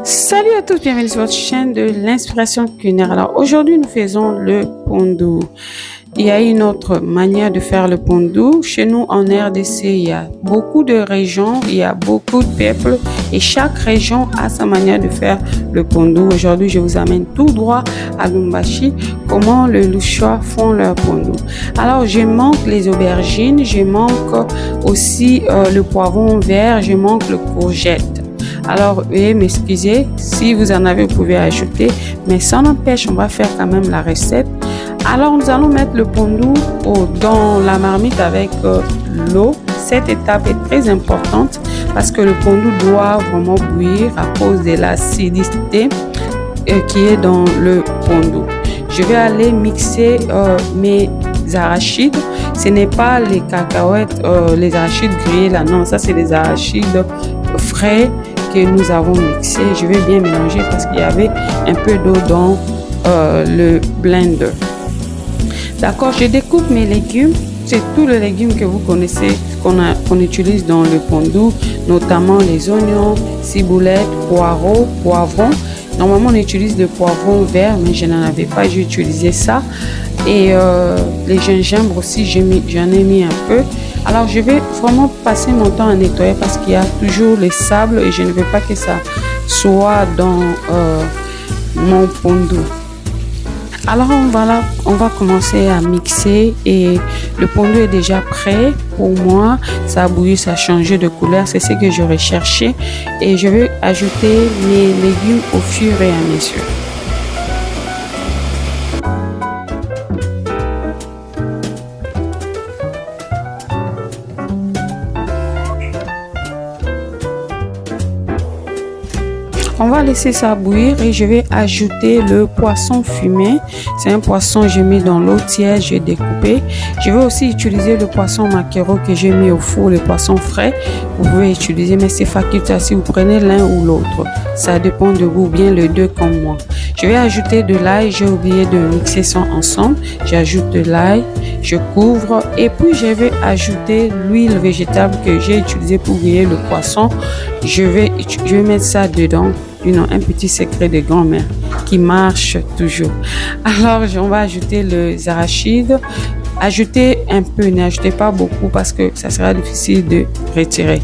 Salut à tous, bienvenue sur votre chaîne de l'inspiration culinaire. Alors aujourd'hui nous faisons le pondu. Il y a une autre manière de faire le pondu. Chez nous en RDC, il y a beaucoup de régions, il y a beaucoup de peuples et chaque région a sa manière de faire le pondu. Aujourd'hui je vous amène tout droit à Lubumbashi, comment les Louchois font leur pondu. Alors je manque les aubergines, je manque aussi le poivron vert, je manque le courgette. Alors, veuillez m'excuser, si vous en avez, vous pouvez ajouter, mais ça n'empêche, on va faire quand même la recette. Alors, nous allons mettre le pondu dans la marmite avec l'eau. Cette étape est très importante parce que le pondu doit vraiment bouillir à cause de l'acidité qui est dans le pondu. Je vais aller mixer mes arachides. Ce n'est pas les cacahuètes, les arachides grillés là, non, ça c'est les arachides frais que nous avons mixé. Je vais bien mélanger parce qu'il y avait un peu d'eau dans le blender. D'accord, je découpe mes légumes. C'est tous les légumes que vous connaissez, qu'on utilise dans le pondu, notamment les oignons, ciboulettes, poireaux, poivrons. Normalement, on utilise le poivron vert, mais je n'en avais pas, j'ai utilisé ça. Et les gingembre aussi, j'en ai mis un peu. Alors, je vais vraiment passer mon temps à nettoyer parce qu'il y a toujours les sables et je ne veux pas que ça soit dans mon pondu. Alors, on va commencer à mixer et le pondu est déjà prêt pour moi. Ça a bouilli, ça a changé de couleur, c'est ce que je recherchais. Et je vais ajouter mes légumes au fur et à mesure. On va laisser ça bouillir et je vais ajouter le poisson fumé. C'est un poisson que j'ai mis dans l'eau tiède, j'ai découpé. Je vais aussi utiliser le poisson maquereau que j'ai mis au four, le poisson frais. Vous pouvez utiliser, mais c'est facultatif. Vous prenez l'un ou l'autre. Ça dépend de vous, bien les deux comme moi. Je vais ajouter de l'ail. J'ai oublié de mixer ça ensemble. J'ajoute de l'ail, je couvre et puis je vais ajouter l'huile végétale que j'ai utilisée pour griller le poisson. Je vais mettre ça dedans. Un petit secret de grand-mère qui marche toujours. Alors, on va ajouter les arachides. Ajoutez un peu, n'ajoutez pas beaucoup parce que ça sera difficile de retirer.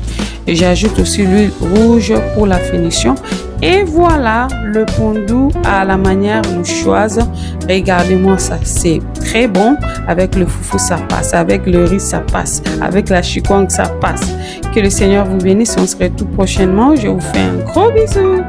Et j'ajoute aussi l'huile rouge pour la finition. Et voilà le pondu à la manière louchoise. Regardez-moi ça, c'est très bon. Avec le foufou, ça passe. Avec le riz, ça passe. Avec la chikwang, ça passe. Que le Seigneur vous bénisse. On se retrouve prochainement. Je vous fais un gros bisou.